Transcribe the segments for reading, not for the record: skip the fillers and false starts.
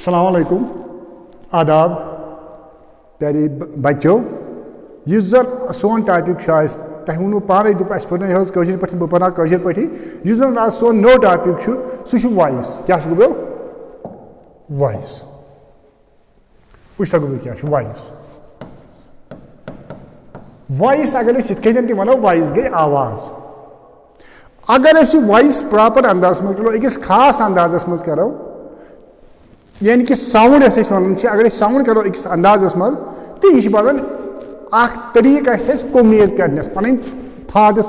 अस्सलाम वालेकुम, आदाब, प्यारे बच्चों। इस जन सोन टॉपिक तह वो पाने दुप अस पे कशर पे बह पढ़ा कशर पे इस जन आज सोन नो टॉपिक सह वॉइस क्या गो वॉइस वह गो क्या वॉइस वॉइस अगर ये वो वॉइस गई आवाज अगर वॉइस प्रॉपर अंदाज में करो अकिस खास अंदाजस मज करो यानी कि साउंड अगर साउंड करो अकिस अंदाजस मज तो यह बनान तरीक कोमेड करने पन थाट्स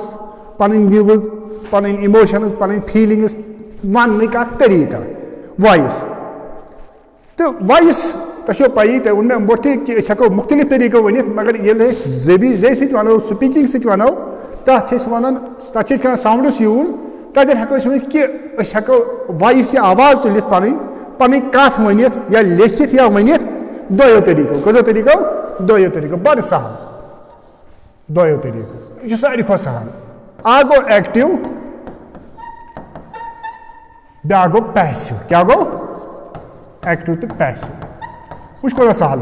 पन व्यूज पन इमोशंस पन फीलिंग्स वन तरीका वॉइस तो वॉइस तुम पी तुम वो मे बोटे कि हेको मुख्तलिफ तरीको वन मगर ये जे सो स्पीकिंग सो तथ कर साउंडस यूज तथन हेको कि हेको वॉइस आवाज तुलित पन कथ वन या लिखित या वन दोयो तरीको कजो तरीको दोयो तरीको बड़ सहल दोयो तरीको यह सारी खो सहल आ गो एक्टिव ब्या गो पैसिव क्या गो एक्टिव तो पैसिव वह कोता सहल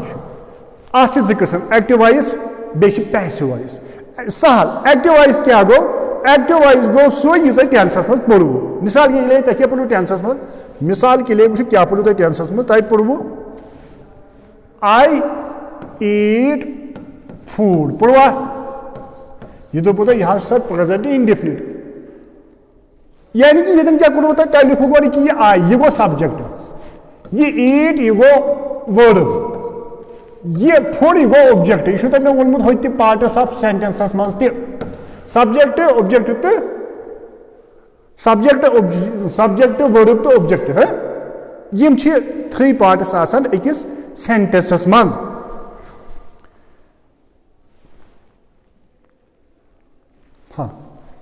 अत जो किस्म एक्टिव वॉइस बे पैसिव वॉइस सहल एक्टिव वॉइस क्या गो एक्टिव वॉइस गो सो यह तुम टेंसस मज पढ़ो मिसाल के लिए तुम क्या पढ़ो टेंसस मज मिसाल के लिए क्या पढ़ो तुम टेंसस मज तुम पढ़ो आई ईट फूड पढ़वा यह दोपो यह सर प्रेजेंट इंडेफिनिट यानी कि ये क्या पढ़ो तुम लिखो गो कि यह आई यह गो सब्जेक्ट यह ईट यह गो वर्ब यह फूड यह गो ऑब्जेक्ट यह तुम वोनमुत हो पार्टस ऑफ सेंटेंसस मज सब्जेक्ट ऑब्जेक्ट तो सब्जेक्ट वर्ब तो ऑब्जेक्ट है यम 3 पार्टस आसान अकिस सेंटेंसस मज हाँ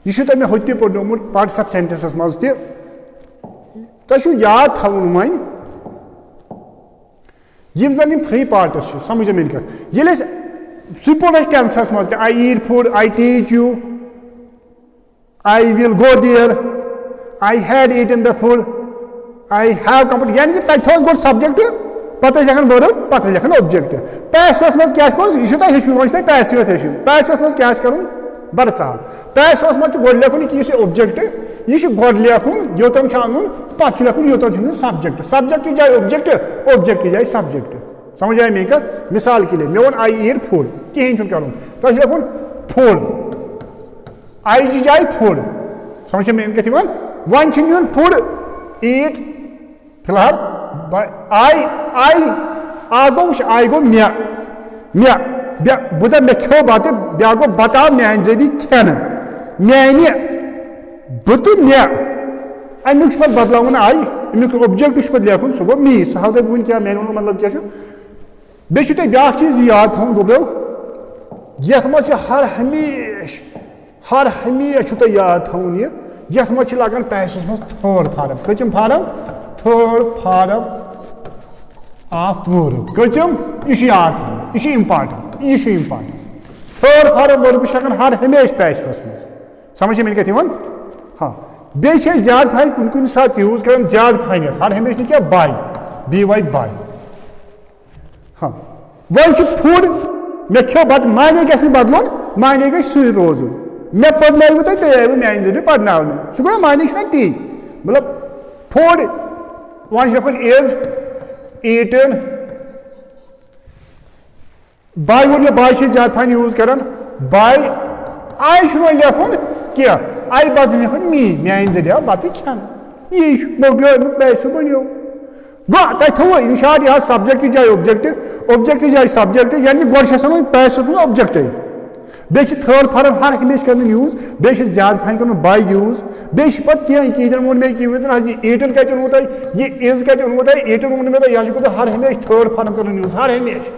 यह तुम हो पढ़नोमुत पार्ट्स ऑफ सेंटेंसस मज तुम याद थवन वन यम जन 3 पार्टस समझ मेरी कथ ये सह पढ़ टेंसस मज I eat food I teach you I will go there I had eaten the food I have complete यानी कि तक थो गो सब्जेक्ट पत लिखान वर्ब पत लिखान ऑब्जेक्ट पैसिवस मज क्या यह हेचुन वो पैसिव हेचुन पैसिवस मज क्या कर बड़ सहल पैसिवस मज गो लिखुन कि ऑब्जेक्ट यह गो लिखुन योतन अन पे लिखुन योतन सब्जेक्ट सब्जेक्ट जाए ऑब्जेक्ट ऑब्जेक्ट जाए सब्जेक्ट समझ आए मेरी कथ मिसाल के लिए मे वो आई ईट फूड कहें कर तुम लिखुन फूड आई जी जाए फूड समझ मेरी कथ वन फूड ईट फिलहाल आई गो मे बुद मे खो बत ब्या गो बता मान जरिए खेन मानि बुत मे अमुक पे बदलावन आई अमुक ऑब्जेक्ट पे लिखुन सह गो मी सहल तुम वन क्या मेन वो मतलब क्या बे तुम ब्या चीज याद थवन दोपो यथ मज हर हमेश तुम याद थवन यथ मज लगान पैसस मज थर्ड फार्म कचम form third form of verb कचम यह याद यह इम्पार्टेंट थर्ड फार्म वर्ब हर हमेश पैसिवस मज समझ मेरी कथ हाँ बे ज्यादा फाइन कुन सात यूज कर ज्यादा फाइन हर हमेश क्या बाय बी वाई बाय हाँ वो फूड मे खो बत माने गि बदलन माने गई सु रोजुन मे पढ़न तुम आयु मान जरिए पढ़न सह गो माने ती मतलब फूड वन लिखुन इज ईटन बाय वो बाय ज्यादा फाइन यूज कर बाय आई लिखुन क्या आई बदल लिखुन मी मान जरिए बत खेन यह मोगलो पैसो बनो गो तुम थो इन शार्ट यह सब्जेक्ट जाए ऑब्जेक्ट जाए सब्जेक्ट यानी गो पैसो ऑब्जेक्ट बे थर्ड फार्म हर हमेश कर यूज बे ज्यादा फाइन कर बाय यूज बे पे कह वो मे कि ईटन कत वो यह इज कत वो ईटन वो मे यह हर हमेश थर्ड फार्म कर यूज हर हमेश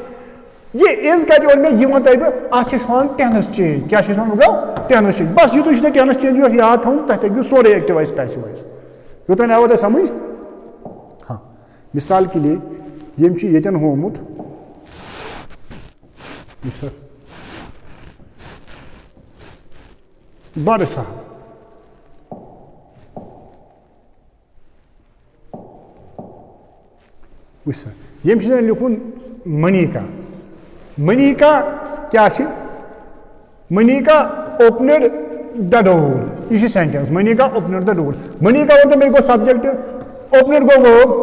ये इज कत वो मे यह तुम अत टेंस चेंज क्या गो टेंस चेंज बस यूत टेंस चेंज याद थवन तथ लगे सोरे एक्टिव वॉइस पैसिव वॉइस यूतन आवा तुम समझ हाँ मिसाल के लिए यम यन होमुत बड़ सहल वुच सा यम लिखुन मनिका मनिका क्या मनिका ओपनड द डोर यह sentence Manika opened the door Manika वो मे गो सब्जेक्ट ओपनड गो वर्ब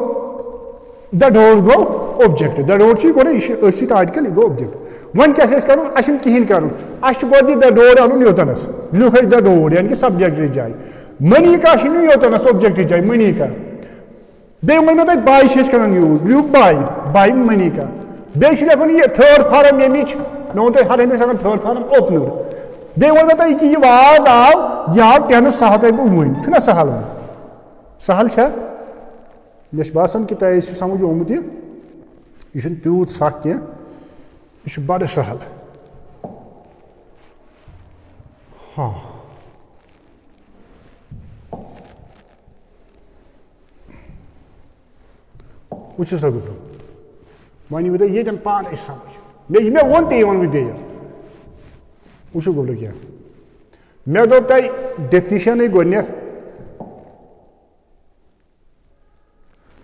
द डोर गो ऑब्जेक्ट द डोर गो आर्टिकल यह गो ऑब्जेक्ट वन क्या कर कहें कर द डोर अन योतनस लिख द डोर यानी कि सब्जेक्ट जाए मनिका योतनस ऑब्जेक्ट जाए मनिका बे वो तुम बाय कर यूज लिख बाय मनिका बे लिखुन यह थर्ड फार्म यमिच मे वो हर हमेशा थर्ड फार्म ओपनड बे वो तुम कि यह वाज आव यह आव टेंस सह तुम वन छुना सहल वन सहल मे बासान कि तुम समझ आमुत यह तूत सख कह यह बड़ सहल हाँ वो सा गुब्रो वन वो ये पान समझ मे वो वन बे वो गुब्रो क्या मे दोप तुम डेफिनिशन गोनियत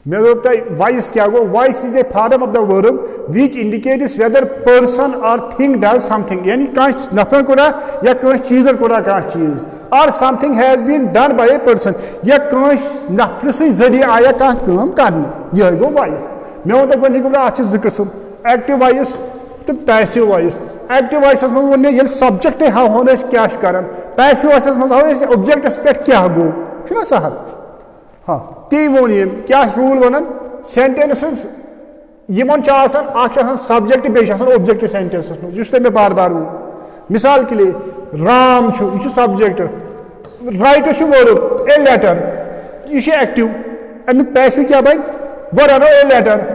मे दोप तुम वॉइस क्या गो voice is a form of the verb which indicates whether person or thing does something यानी कह नफर कोड़ा या कह चीज कोड़ा कह चीज और something has been done by a person या कह नफर से जरिए आया कह काम करने यह गो वॉइस मे वो तुम अत ज़ एक्टिव वॉइस तो पैसिव वॉइस एक्टिव वॉइस मज वो मे सब्जेक्ट हावन क्या कर पैसिव वॉइस मज हाव ऑब्जेक्टस पे क्या गो छुना सहल हाँ ती वो क्या रूल वन सेंटेंसेस यमन सब्जेक्ट बे ऑब्जेक्ट सेंटेंसेस मज मे बार बार वो मिसाल के लिए राम यह subject write verb a letter यह एक्टिव अमुक पैसिव क्या बन गो रनो ए लेटर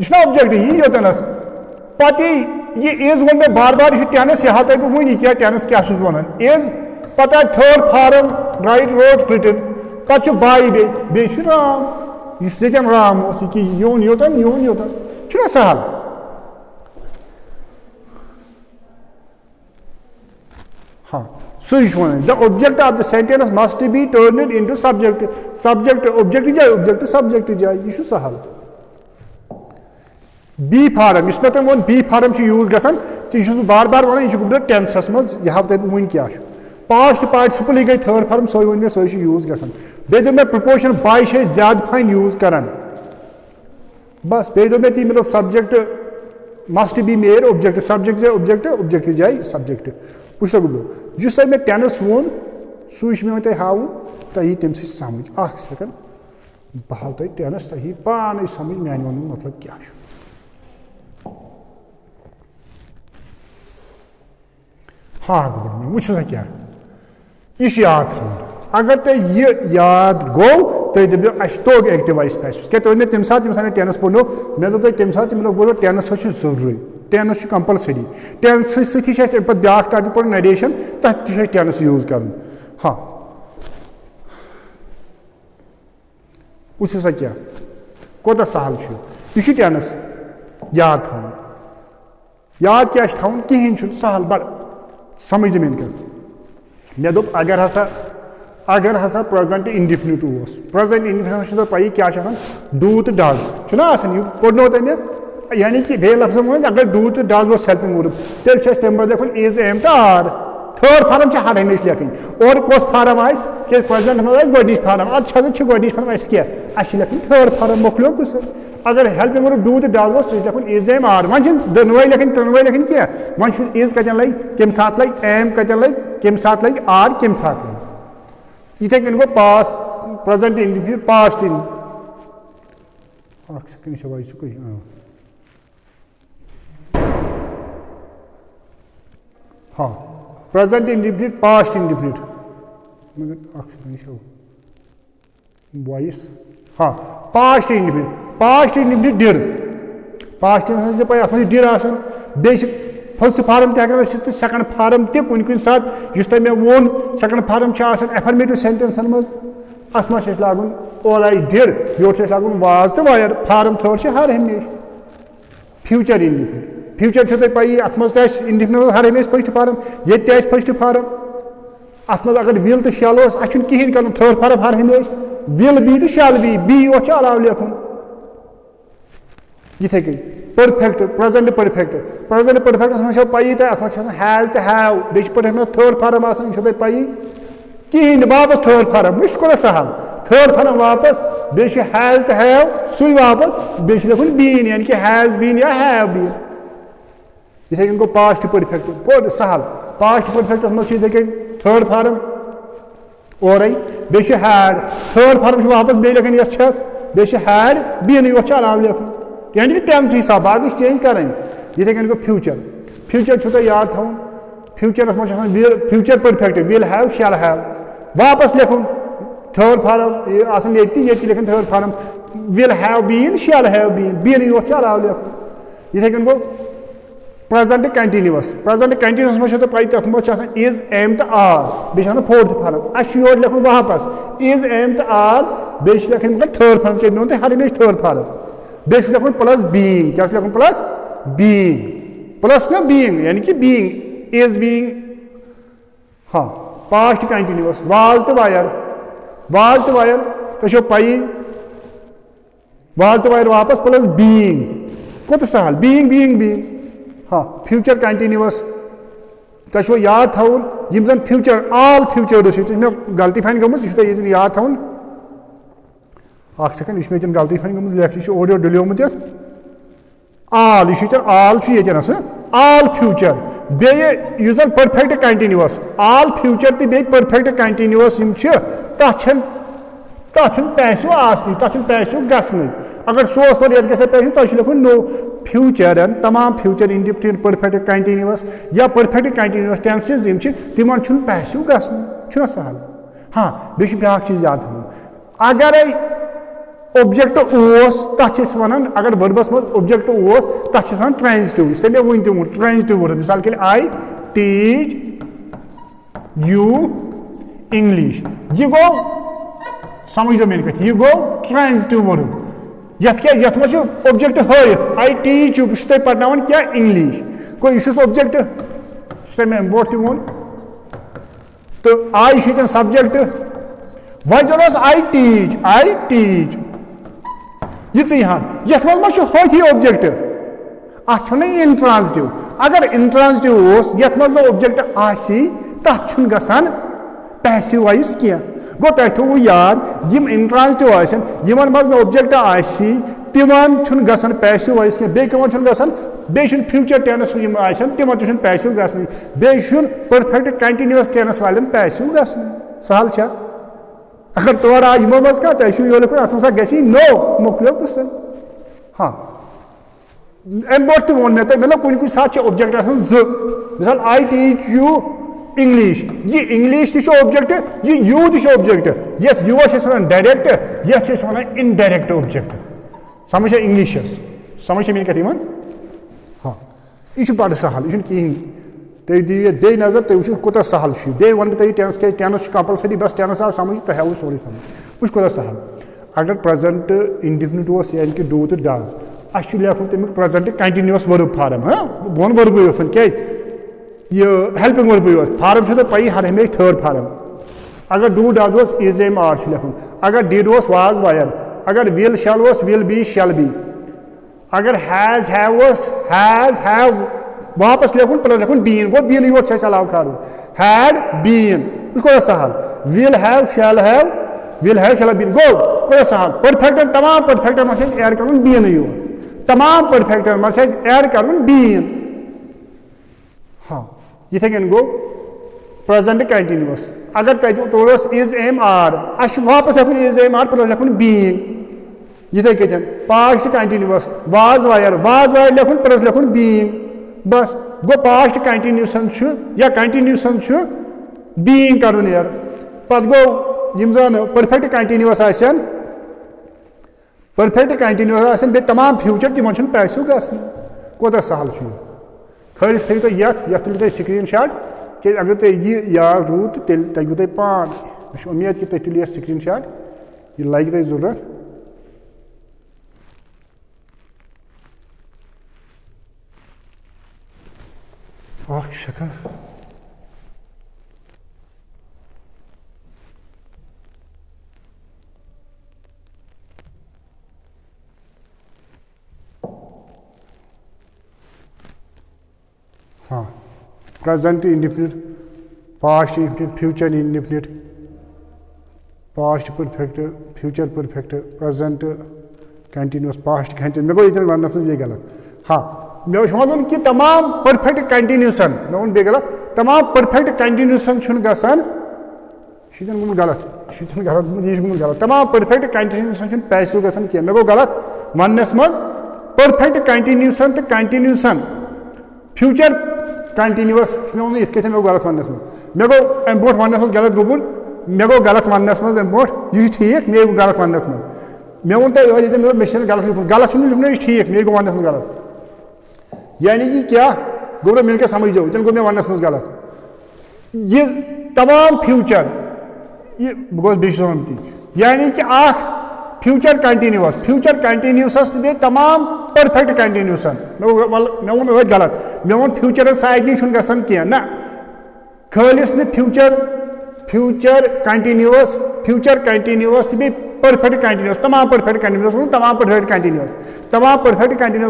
यह ऑब्जेक्ट यह योतनस पति यह इज वो मे बार बार यह टेंस यह तुम बह वन क्या टेंस क्या वन इज पता third form write wrote written पे बाई बे राम यह राम योन योतन छुना सहल हाँ सही वन the object of the sentence must be turned into subject subject object जाए ऑब्जेक्ट सब्जेक्ट जाए यह सहल बी फार्म इस पे तुम वो बी फार्म यूज गसान तो यह बार बार वन यह टेंसस मज यह तुम वन क्या पास्ट पार्टिसिपल गई थर्ड फार्म सही वन मे सही यूज गसान बे दो मे प्रपोर्शन बाय ज्यादा फाइन यूज करान बस बे दो मे ती मतलब subject must be made object subject जाए ऑब्जेक्ट ऑब्जेक्ट जाए सब्जेक्ट वुच गुब्रो जिस तुम मे टेंस वोन सह मे तुम हाव तुम तम समझ सेकंड बह हाव तुम टेंस तुम पान समझ मान वन मतलब क्या हाँ गुब्रो वुच सा क्या यह याद थवन अगर तुम यह याद गो तुम दपो अस तोग एक्टिव वॉइस पैसिव क्या तुम तम सात टेंस पढ़ो मे दोप तम सात बोलो टेंस जरूरी टेंस कंपलसरी टेंस सत्य पे ब्या टॉपिक पढ़ नरेशन तथ टेंस यूज कर हाँ वुच सा क्या कोता सहल यह टेंस याद थवन याद क्या थवन कहें सहल बड़ समझ मेन कर मे दोप अगर हसा present indefinite present indefinite P क्या डू तो डज यह पढ़ो तुम यानी कि बे लफ्ज अगर डू तो डज वो हेल्पिंग वर्ब तेल तम लिखुन इज एम तो आर थर्ड फार्म हर हमेशा लिखन और कस फार्म आ प्रेजेंट गोड फार्म अब गोड फार्म क्या लिखन थर्ड फार्म मोकलो कुछ अगर हेल्पिंग वर्ब डू तो डज वो लिखुन इज एम आर वन दोनवे लिखन त्रोनवे लिखन क्या वन इज कतन लग कम सात लग एम कतन लग कम सात लग आर कम सात लग इथे कन गो पास्ट प्रेजेंट इंडिफिनिट पास्ट इन हाँ प्रेजेंट इंडिफिनिट पास्ट इंडिफिनिट मगर वॉइस हाँ पास्ट इंडिफिनिट डिड पास्ट पे अत डिड आसान बे फर्स्ट फार्म तक सेकंड फार्म तुन सात इस मे वोन सेकंड फार्म एफर्मेटिव सेंटेंसन मज अत मे लागन ओल आई डिड योर लागन वाज तो वायर फार्म थर्ड हर हमेशा फ्यूचर इंडिफिनिट फ्यूचर तुम पी अत इंडिफिनिट हर हमेशा फर्स्ट फार्म ये फर्स्ट फार्म अत अगर विल तो शल कहें कर थर्ड फार्म हर हमेशा विल बी तो शल बी योत अलाव लिखुन इथे कहीं परफेक्ट प्रेजेंट परफेक्टस मज पी तो अत हैज तो have be perfect third form आसान पी कहें वापस थर्ड फॉर्म वह कोत सहल थर्ड फॉर्म वापस बे हैज तो हैव सु वापस बे लिखुन बीन यानी कि हैज बीन या हैव बीन इथे गो पास्ट परफेक्ट बोल सहल पास्ट परफेक्टस मज थर्ड फॉर्म और बे हैड थर्ड फॉर्म वापस बे लिखन यस बे हैड बीन योत अलाव लिखन यानी कि टेंस हिसाब बाकी चेंज करें इथे गो फ्यूचर तुम याद थो फ्यूचरस मज future perfect will have shall have वापस लिखुन थर्ड फॉर्म ये लिखन third form will have been shall have been योत अलाव लिखन इथे गो प्रेजेंट कंटिन्यूअस मज तो पी तथ मज इज एम तो आर बे फोर्थ फॉर्म योर लिखुन वापस इज एम तो आर बे लिखन मगर थर्ड फॉर्म क्या मे हर हमेशा थर्ड फॉर्म बे लिखुन प्लस बीइंग क्या लिखुन प्लस बीइंग यानी कि बीइंग इज बीइंग हाँ पास्ट कंटिन्यूअस वाज तो वायर तो पी वाज तो वायर वापस प्लस बीइंग कोत सहल बीइंग हाँ फ्यूचर कंटिन्यूअस तो याद थवन यम जन फ्यूचर आल फ्यूचर्स मे गलती फाइन गम यह याद थवन सेकंड यह मे गलती फाइन गम लेख ओडियो डलियोमुत आल आल आल फ्यूचर बे जन परफेक्ट कंटिन्यूअस आल फ्यूचर तो बे परफेक्ट कंटिन्यूअस तथ पैसिव आसनी तथ पैसिव गसन अगर सो तो ये गसा पैसिव तो लिखुन नो फ्यूचर तमाम फ्यूचर इंडिफिनिट परफेक्ट कंटिन्यूअस या परफेक्ट कंटिन्यूअस टेंसेस तिमन पैसिव गसन सहल हाँ बे ब्या चीज याद थवन अगर ऑब्जेक्ट तथ वन अगर वर्बस मज ऑब्जेक्ट तथ वन ट्रांजिटिव इस मे वन तुम ट्रांजिटिव वर्ब मिसाल के लिए आई टीच यू इंग्लिश यह गो समझ दो मेरी कथ यह गो ट्रांजिटिव वर्ब यथ मज ऑब्जेक्ट हथ आई टीच यू बह पढ़ना क्या इंग्लिश गो यह ऑब्जेक्ट मे बोट तोन तो आई सब्जेक्ट वह आई टीच यह यथ मज ही ऑब्जेक्ट अत इंट्रांजिटिव अगर इंट्रांजिटिव यथ मज ऑब्जेक्ट आसी तथ गसान पैसिव वॉइस क्या गो तुम थो याद यम इंट्रांजिटिव आमन मज ऑब्जेक्ट आसी तिमन गसान पैसिव वॉइस क्या बेमन गसान बे फ्यूचर टेंस तिमन पैसिव गसन बे परफेक्ट कंटिन्यूअस टेंस वाले पैसिव गसन सहल छा अगर तौर आ यमो मज क्या तुम लिखुन अत गी नो मोकलो क्वेश्चन हाँ अम बोट वो मे तुम मतलब कुछ सात ऑब्जेक्ट मिसाल आई टीच यू इंग्लिश यह इंग्लिश ऑब्जेक्ट यह यू ऑब्जेक्ट ये यूस डायरेक्ट ये इनडायरेक्ट ऑब्जेक्ट समझ इंग्लिश समझ मेरी कथ हाँ यह बड़ सहल यह कहें तुम दिव बे नजर तुम वो कोत सहल बे वन तुम टेंस क्या टेंस कंपलसरी बस टेंस आव समझ तो हेव सोरे समझ वो कोत सहल अगर प्रेजेंट इंडिफिनिट यानी कि डू तो डज अस लेखुन तमिक प्रेजेंट कंटिन्यूअस वर्ब फॉर्म हाँ बोन वर्ब योन क्या यह हेल्पिंग वर्ब योत फॉर्म तो पी हर हमेशा थर्ड फॉर्म अगर do does is am are लेखुन अगर डिड वाज वायर अगर विल शैल बी अगर हैज हैव वापस लेखुन प्लस लेखुन बीन गो बीन योत अलाव कर हैड बीन को सहल विल हैव शैल बीन गो को सहल परफेक्ट तमाम परफेक्ट मज ऐड कर बीन योत तमाम परफेक्ट मज ऐड कर बीन हाँ इथे कन गो प्रेजेंट कंटिन्यूअस अगर तौर इज एम आर अस वापस लेखुन इज एम आर प्लस लेखुन बीन इथे कन पास्ट कंटिन्यूअस वाज वायर लेखुन प्लस लेखुन बीन बस गो पास्ट कंटिन्यूसन या कंटिन्यूसन बीइंग करुन यार पत गो यम जन परफेक्ट कंटिन्यूअस बे तमाम फ्यूचर तिमन पैसिव गसन कोत सहल खैरिस थो तुम तुम स्क्रीन शॉट कि अगर तुम यह याद रूद तो तेल तगो तुम पान मे उम्मीद कि तुम तुलियो स्क्रीन शॉट यह लगे तुम जरूरत second present indefinite, past indefinite, future indefinite, past perfect, future perfect, present continuous, past continuous. मैं को इधर वरना सुन ये गलत. हाँ मैं वोन कि तमाम परफेक्ट कंटिन्यूसन मैं वोन बे गलत तमाम परफेक्ट कंटिन्यूसन छुन गसान शीतन गुम गलत शीतन गलत ये गुम गलत तमाम परफेक्ट कंटिन्यूसन छुन पैसो गसान किया मैं को गलत वननेस मज परफेक्ट कंटिन्यूसन तो कंटिन्यूसन फ्यूचर कंटिन्यूस मैं वोन इस केथन मैं गलत वननेस मज मैं को एम्पोर्ट वननेस मज गलत गुबुल मैं को गलत वननेस मज एम्पोर्ट ये ठीक मैं गलत वननेस मज मैं वोन तो ये मैं मिशन गलत गलत छुन लिखना ठीक मैं को वननेस मज गलत यानी कि क्या गोबर मिलकर समझ जाओ इतने को मैं वननेस मज गलत ये तमाम फ्यूचर ये गोस बेशुमार यानी कि आख फ्यूचर कंटिन्यूस बे तमाम परफेक्ट कंटिन्यूसन मैं वो गलत मैं वो फ्यूचर साइड नहीं गसान क्या ना खालिस ने फ्यूचर कंटिन्यूस बे परफेक्ट कंटिन्यूस तमाम परफेक्ट कंटिन्यूस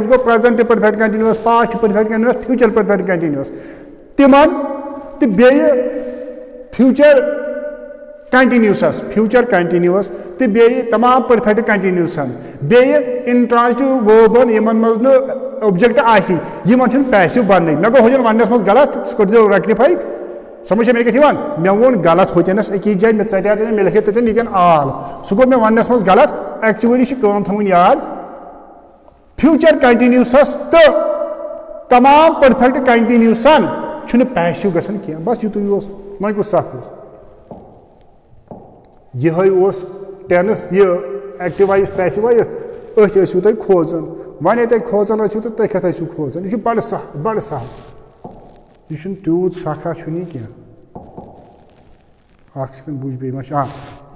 गो present perfect continuous past perfect continuous future perfect continuous तिमन तो बे फ्यूचर कंटिन्यूस तो बे तमाम परफेक्ट कंटिन्यूसन बे इंट्रांजिटिव वर्बन यमन मज न ऑब्जेक्ट आसी यमन छन पैसिव बनने मैं गो होजन वननेस मज गलत कर रेक्टिफाई समझ मे कत मे वोन गलत होतनस अकीस जाए मे चटे मे लिखित तथन ये आल सह गो मे वनस मज गलत एक्चुअली कम थवन याद फ्यूचर कंटिन्यूसस तो तमाम परफेक्ट कंटिन्यूसन छुन पैसिव गसन किया बस युत वो कुछ सख यह टेंस ये एक्टिव वाइज पैसिव वाइज अथु तुम खोजन वन तुम खोजन तो तुम कत खोजन यह बड़ सहल यह तूत सखा क्या सेकंड बुझ बे हाँ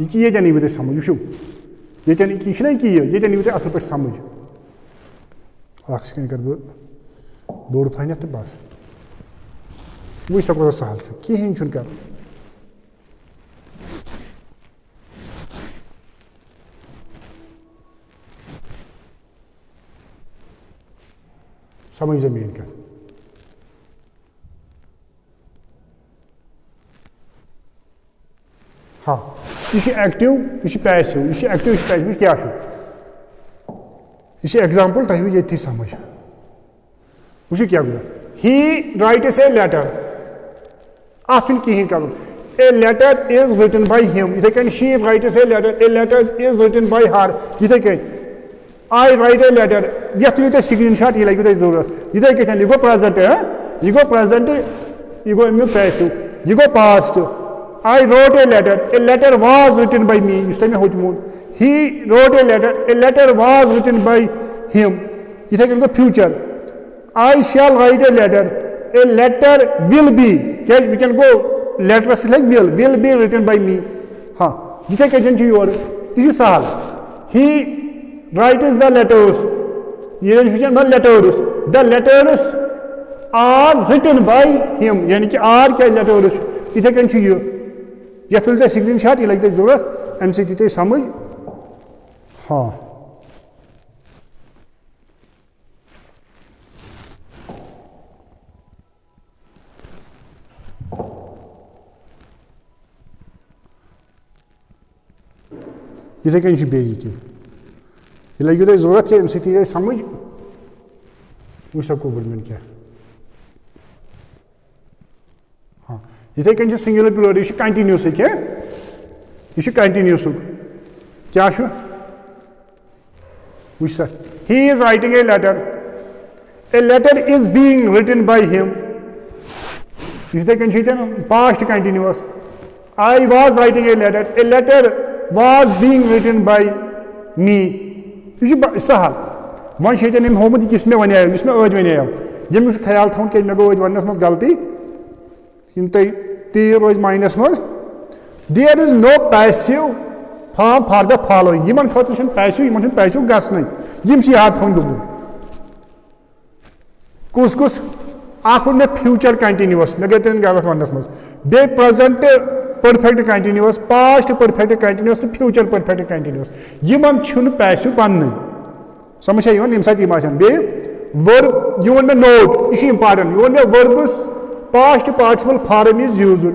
यह ये यू समझ वो ये यह यू असल पे समझ सेकंड कर बोड़ फाइन तो बस वो सब सहल कहें कर समझ जमीन कर हाँ यह एक्टिव यह पैसिव यह एक्टिव यह पैसिव क्या यह एग्जाम्पल तुम ये समझ वो क्या गो ही राइट्स ए लेटर अत कहें कर a letter is written by him इथे कन she writes a letter is written by her इथे कन आई राइट ए लेटर ये स्क्रीन शॉट यह लगे जरूरत इथे कन यह गो प्रेजेंट यह गो अमिक पैसिव यह गो past I wrote a letter was written by me. He wrote a letter was written by him. This is the future. I shall write a letter will be. We can go letters like will be written by me. This is Sahal. He writes the letters. The letters are written by him. यानी कि are क्या letters? इधर कौन सी ये तुलते screen shot ये लगते जरूरत अम सत समझ हाँ इथे कन बे ये लगे तुम जरूरत अम सत समझ वो सब गवर्नमेंट क्या इथे कन सिंगुलर प्लूरल यह कंटिन्यूस क्या यह कंटिन्यूस क्या वो he is writing a letter is being written by him इथे कन past continuous I was writing a letter was being written by me यह सहल वन होमुत मे वन मे ख्याल थवन क्या मे गो वनस मज गलती तीर रोज माइंडस मज there is no passive form for the following यमन खतर पैसिव गसन यम याद थवन दुबू कुस मे फ्यूचर कंटिन्यूस मे गई तेन गलत वनस मज बे present perfect continuous past perfect continuous future perfect continuous यमन पैसिव बन समझ यम सात बे वर्ब यह वो मे नोट यह इंपॉर्टेंट यह वो मे वर्बस past participle form is used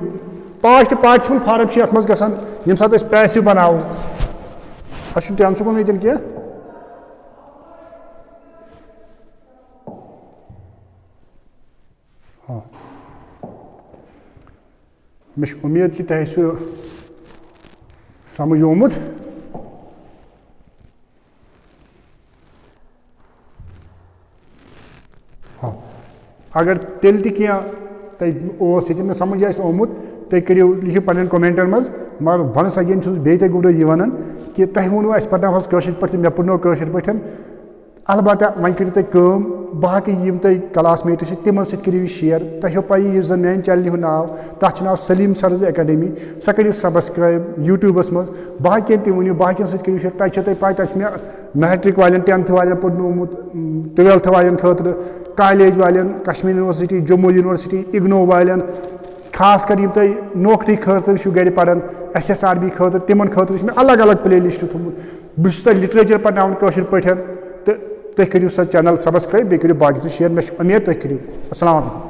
past participle form यथ मज गसान यम सात पैसिव बनाओ अस टेंस कुन यतन क्या हाँ मे उम्मीद कि तह समझ आमुत हाँ अगर तेल तह समझ आमुत तुम करो लिखियो पन्न कमेंटन मज मगर वनस अगेन बे तह गुड यह वन कि तह वो पढ़ना कशर पे मे पढ़नो कशर पे अलबत्ता वन करो तुम बाकी यम तुम क्लासमेट तिमन सो शेयर तुम पी जन मान चैनल नाव तथ नाव सलीम सरज एकेडमी सह करो सब्सक्राइब यूट्यूबस मज बाकियन तह वो बाकियन सो शेयर तुम पी तथ मे मैट्रिक वाले 10th वाले पढ़नोमुत 12th वाले खतर कॉलेज वाले कश्मीर यूनिवर्सिटी जम्मू यूनिवर्सिटी इग्नो वाले खास कर तुम नौकरी खतर गर पढ़ान SSRB खतर तिमन खतर अलग अलग प्ले लिस्ट थोमुत बस लिटरेचर पढ़ना कशर पे तो तुम करो सह चैनल सब्सक्राइब बे करो बाकी शेयर मे उम्मीद तुम करो अस्सलाम वालेकुम।